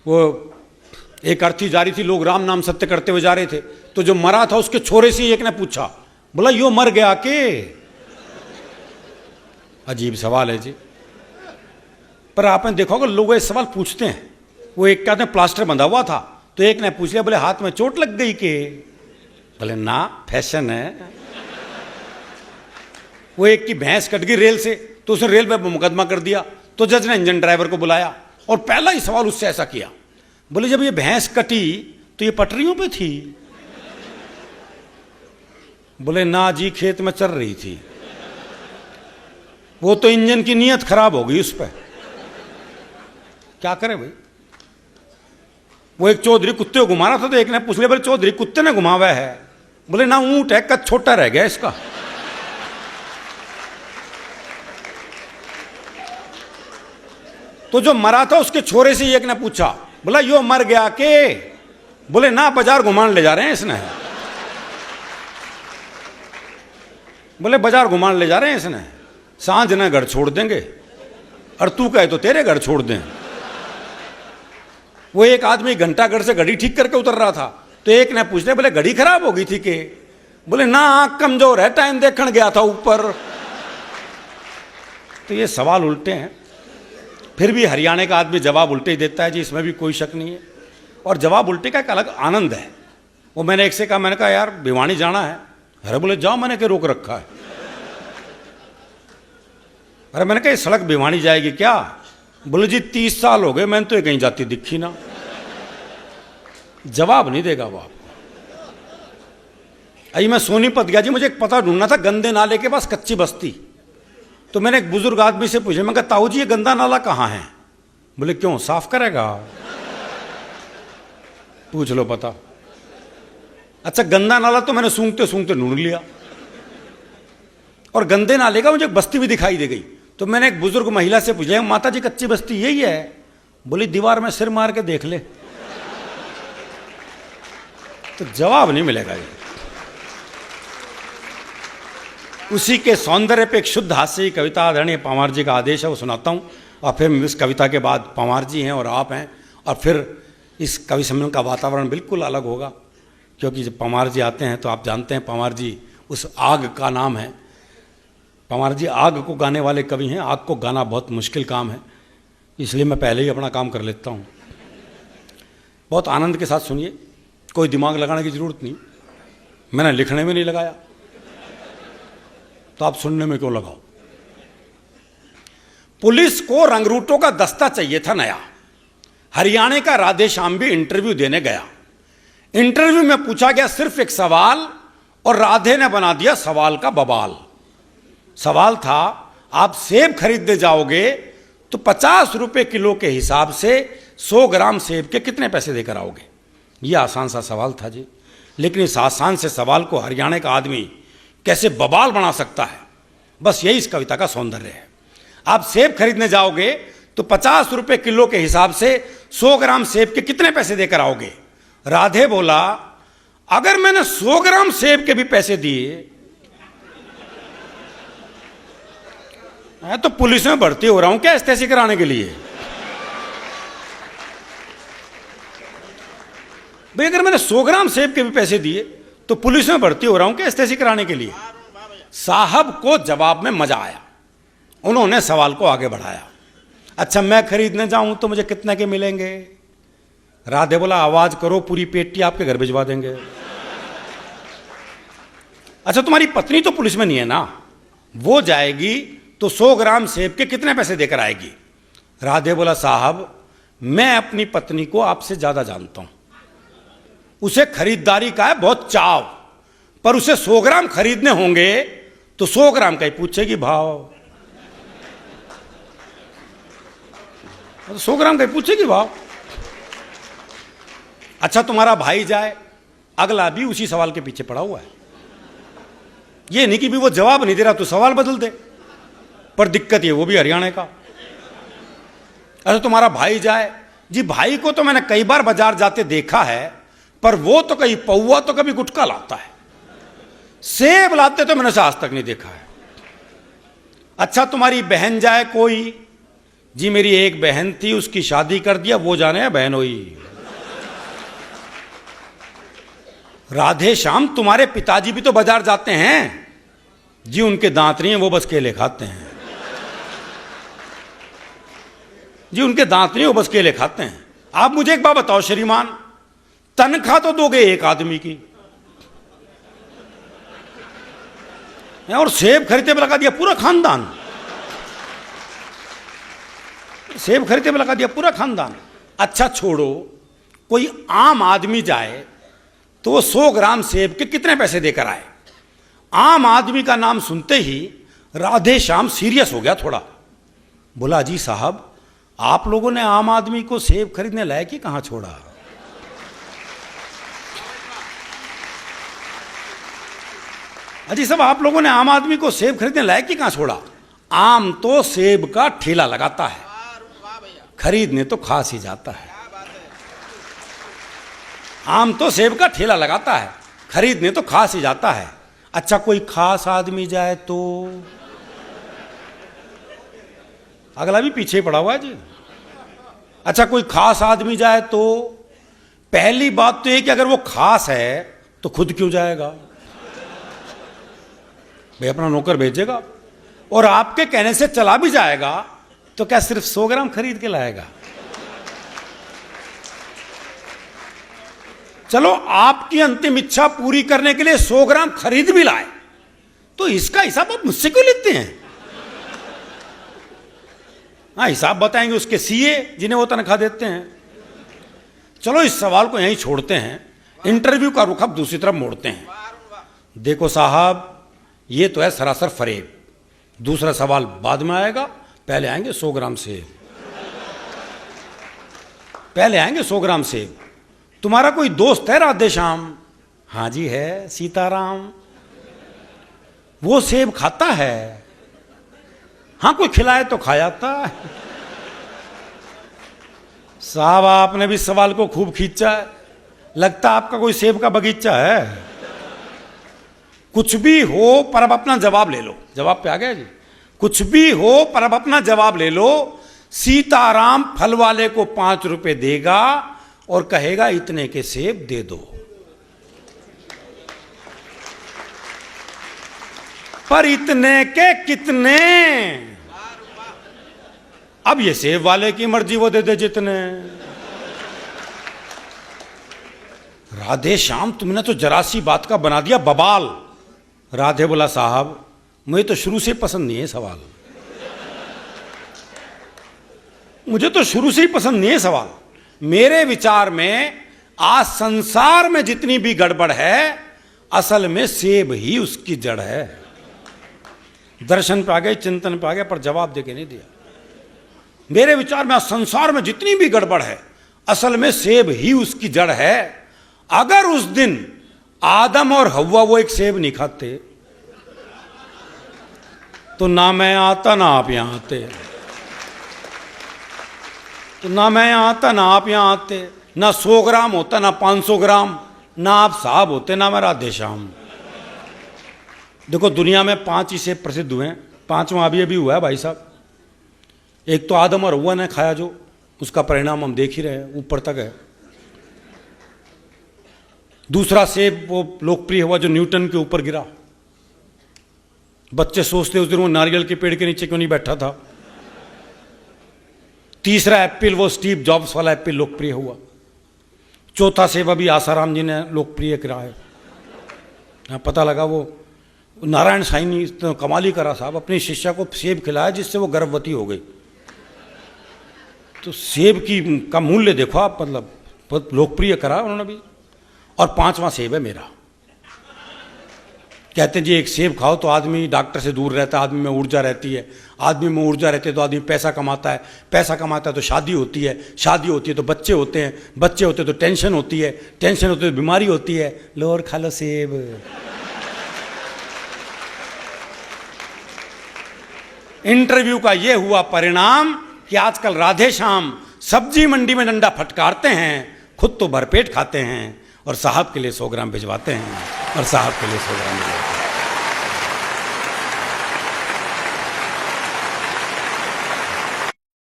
वो एक अर्थी जा रही थी, लोग राम नाम सत्य करते हुए जा रहे थे, तो जो मरा था उसके छोरे से एक ने पूछा, बोला यो मर गया के? अजीब सवाल है जी। पर आपने देखा होगा लोग ये सवाल पूछते हैं। वो एक कहते हैं प्लास्टर बंधा हुआ था, तो एक ने पूछ लिया, बोले हाथ में चोट लग गई के? बोले ना, फैशन है। वो एक की भैंस कट गई रेल से, तो उसने रेल पे मुकदमा कर दिया, तो जज ने इंजन ड्राइवर को बुलाया और पहला ही सवाल उससे ऐसा किया, बोले जब ये भैंस कटी तो ये पटरियों पे थी? बोले ना जी, खेत में चल रही थी। वो तो इंजन की नीयत खराब हो गई उस पर, क्या करे भाई। वो एक चौधरी कुत्ते को घुमा रहा था, तो एक ने पूछ लिया, बोले चौधरी कुत्ते ने घुमावा है? बोले ना, ऊंट है, कद छोटा रह गया इसका। तो जो मरा था उसके छोरे से एक ने पूछा, बोला यो मर गया के? बोले ना, बाजार घुमान ले जा रहे हैं इसने। बोले बाजार घुमान ले जा रहे हैं इसने, सांझ ने घर छोड़ देंगे, और तू कहे तो तेरे घर छोड़ दें। वो एक आदमी घंटा घर से घड़ी ठीक करके उतर रहा था, तो एक ने पूछ लिया, बोले घड़ी खराब हो गई थी के? बोले ना, आंख कमजोर है, टाइम देखने गया था ऊपर। तो ये सवाल उल्टे हैं। फिर भी हरियाणा का आदमी जवाब उल्टे ही देता है जी, इसमें भी कोई शक नहीं है। और जवाब उल्टे का एक अलग आनंद है। वो मैंने एक से कहा, मैंने कहा यार भिवानी जाना है। अरे बोले जाओ, मैंने क्या रोक रखा है? अरे मैंने कहा ये सड़क भिवानी जाएगी क्या? बोले जी 30 साल हो गए, मैंने तो ये कहीं जाती दिखी ना। जवाब नहीं देगा वो आपको। अभी मैं सोनीपत गया जी, मुझे एक पता ढूंढना था, गंदे नाले के पास कच्ची बस्ती। तो मैंने एक बुजुर्ग आदमी से पूछा, मैं कहा ताऊ जी ये गंदा नाला कहाँ है? बोले क्यों, साफ करेगा? पूछ लो पता। अच्छा, गंदा नाला तो मैंने सूंघते सूंघते ढूंढ लिया, और गंदे नाले का मुझे बस्ती भी दिखाई दे गई। तो मैंने एक बुजुर्ग महिला से पूछा, माता जी कच्ची बस्ती यही है? बोली दीवार में सिर मार के देख ले। तो जवाब नहीं मिलेगा ये। उसी के सौंदर्य पे एक शुद्ध हास्य कविता आदरणीय पंवार जी का आदेश है, वो सुनाता हूँ। और फिर इस कविता के बाद पंवार जी हैं और आप हैं, और फिर इस कवि सम्मेलन का वातावरण बिल्कुल अलग होगा, क्योंकि जब पंवार जी आते हैं तो आप जानते हैं पंवार जी उस आग का नाम है। पंवार जी आग को गाने वाले कवि हैं। आग को गाना बहुत मुश्किल काम है, इसलिए मैं पहले ही अपना काम कर लेता हूँ। बहुत आनंद के साथ सुनिए, कोई दिमाग लगाने की जरूरत नहीं, मैंने लिखने में नहीं लगाया, तो आप सुनने में क्यों लगाओ। पुलिस को रंगरूटों का दस्ता चाहिए था नया। हरियाणा का राधेश्याम भी इंटरव्यू देने गया। इंटरव्यू में पूछा गया सिर्फ एक सवाल, और राधे ने बना दिया सवाल का बवाल। सवाल था, आप सेब खरीदने जाओगे तो 50 रुपए किलो के हिसाब से 100 ग्राम सेब के कितने पैसे देकर आओगे? यह आसान सा सवाल था जी, लेकिन इस आसान से सवाल को हरियाणा का आदमी कैसे बवाल बना सकता है, बस यही इस कविता का सौंदर्य है। आप सेब खरीदने जाओगे तो 50 रुपए किलो के हिसाब से 100 ग्राम सेब के कितने पैसे देकर आओगे? राधे बोला, अगर मैंने 100 ग्राम सेब के भी पैसे दिए तो पुलिस में भर्ती हो रहा हूं क्या एस्तेसी कराने के लिए? भाई अगर मैंने 100 ग्राम सेब के भी पैसे दिए तो पुलिस में भर्ती हो रहा हूं क्या एस्तेसी कराने के लिए? साहब को जवाब में मजा आया, उन्होंने सवाल को आगे बढ़ाया। अच्छा, मैं खरीदने जाऊं तो मुझे कितने के मिलेंगे? राधे बोला, आवाज करो, पूरी पेटी आपके घर भिजवा देंगे। अच्छा, तुम्हारी पत्नी तो पुलिस में नहीं है ना, वो जाएगी तो 100 ग्राम सेब के कितने पैसे देकर आएगी? राधे बोला, साहब मैं अपनी पत्नी को आपसे ज्यादा जानता हूं, उसे खरीदारी का है बहुत चाव, पर उसे 100 ग्राम खरीदने होंगे तो 100 ग्राम का ही पूछेगी भाव। 100 ग्राम का ही पूछेगी भाव। अच्छा, तुम्हारा भाई जाए, अगला भी उसी सवाल के पीछे पड़ा हुआ है। ये नहीं कि भी वो जवाब नहीं दे रहा तो सवाल बदल दे, पर दिक्कत ये वो भी हरियाणा का। अच्छा, तुम्हारा भाई जाए जी, भाई को तो मैंने कई बार बाजार जाते देखा है, पर वो तो कहीं पौवा तो कभी गुटखा लाता है, सेब लाते तो मैंने उसे आज तक नहीं देखा है। अच्छा, तुम्हारी बहन जाए कोई, जी मेरी एक बहन थी, उसकी शादी कर दिया, वो जाने या बहन हुई। राधे श्याम, तुम्हारे पिताजी भी तो बाजार जाते हैं। जी उनके दांत नहीं है, वो बस केले खाते हैं। जी उनके दांत नहीं, वो बस केले खाते हैं। आप मुझे एक बात बताओ श्रीमान, तनख्वाह तो दोगे एक आदमी की, और सेब खरीदने में लगा दिया पूरा खानदान। सेब खरीदने में लगा दिया पूरा खानदान। अच्छा छोड़ो, कोई आम आदमी जाए तो वो 100 ग्राम सेब के कितने पैसे देकर आए। आम आदमी का नाम सुनते ही राधे श्याम सीरियस हो गया थोड़ा। बोला जी साहब, आप लोगों ने आम आदमी को सेब खरीदने लायक ही कहां छोड़ा। अजी साहब, आप लोगों ने आम आदमी को सेब खरीदने लायक ही कहां छोड़ा। आम तो सेब का ठेला लगाता है, खरीदने तो खास ही जाता है। आम तो सेब का ठेला लगाता है, खरीदने तो खास ही जाता है। अच्छा कोई खास आदमी जाए तो, अगला भी पीछे पड़ा हुआ है जी। अच्छा कोई खास आदमी जाए तो पहली बात तो ये कि अगर वो खास है तो खुद क्यों जाएगा, भाई अपना नौकर भेजेगा। और आपके कहने से चला भी जाएगा तो क्या सिर्फ 100 ग्राम खरीद के लाएगा। चलो आपकी अंतिम इच्छा पूरी करने के लिए 100 ग्राम खरीद भी लाए, तो इसका हिसाब आप मुझसे क्यों लेते हैं। हाँ, हिसाब बताएंगे उसके सीए जिन्हें वो तनख्वाह देते हैं। चलो इस सवाल को यहीं छोड़ते हैं, इंटरव्यू का रुख अब दूसरी तरफ मोड़ते हैं। देखो साहब, ये तो है सरासर फरेब। दूसरा सवाल बाद में आएगा, पहले आएंगे 100 ग्राम सेब। पहले आएंगे 100 ग्राम सेब। तुम्हारा कोई दोस्त है राधे श्याम। हाँ जी है, सीताराम। वो सेब खाता है। हाँ, कोई खिलाए तो खा जाता है। साहब आपने भी सवाल को खूब खींचा है, लगता आपका कोई सेब का बगीचा है। कुछ भी हो पर अब अपना जवाब ले लो। जवाब पे आ गया जी। कुछ भी हो पर अब अपना जवाब ले लो। सीताराम फल वाले को 5 रुपए देगा और कहेगा इतने के सेब दे दो। पर इतने के कितने। अब ये सेब वाले की मर्जी, वो दे दे जितने। राधे श्याम, तुमने तो जरा सी बात का बना दिया बवाल। राधे बोला साहब, मुझे तो शुरू से पसंद नहीं है सवाल। मुझे तो शुरू से ही पसंद नहीं है सवाल। मेरे विचार में आज संसार में जितनी भी गड़बड़ है, असल में सेब ही उसकी जड़ है। दर्शन पे आ गए, चिंतन पे आ गए, पर जवाब देके नहीं दिया। मेरे विचार में आज संसार में जितनी भी गड़बड़ है, असल में सेब ही उसकी जड़ है। अगर उस दिन आदम और हव्वा वो एक सेब नहीं खाते तो ना मैं आता ना आप यहां आते। तो ना मैं यहां आता ना आप यहां आते, ना 100 ग्राम होता ना 500 ग्राम, ना आप साहब होते ना मैं राधे श्याम। देखो दुनिया में 5 ही सेब प्रसिद्ध हुए हैं, 5वां अभी हुआ है भाई साहब। एक तो आदम और हव्वा ने खाया, जो उसका परिणाम हम देख ही रहे हैं, ऊपर तक है। दूसरा सेब वो लोकप्रिय हुआ जो न्यूटन के ऊपर गिरा। बच्चे सोचते उस दिन वो नारियल के पेड़ के नीचे क्यों नहीं बैठा था। तीसरा एप्पल, वो स्टीव जॉब्स वाला एप्पल लोकप्रिय हुआ। चौथा सेब अभी आसाराम जी ने लोकप्रिय करा है। पता लगा वो नारायण साईं ने तो कमाल ही करा साहब, अपनी शिष्या को सेब खिलाया जिससे वो गर्भवती हो गई। तो सेब का मूल्य देखो आप, मतलब लोकप्रिय करा उन्होंने भी। और 5वां सेब है मेरा। कहते हैं जी एक सेब खाओ तो आदमी डॉक्टर से दूर रहता है, आदमी में ऊर्जा रहती है, आदमी में ऊर्जा रहती है तो आदमी पैसा कमाता है, पैसा कमाता है तो शादी होती है, शादी होती है तो बच्चे होते हैं, बच्चे होते हैं तो टेंशन होती है, टेंशन होती है तो बीमारी होती है। लो और खा लो सेब। इंटरव्यू का ये हुआ परिणाम कि आजकल राधे श्याम सब्जी मंडी में डंडा फटकारते हैं, खुद तो भरपेट खाते हैं और साहब के लिए 100 ग्राम भिजवाते हैं और साहब के लिए 100 ग्राम भिजवाते हैं।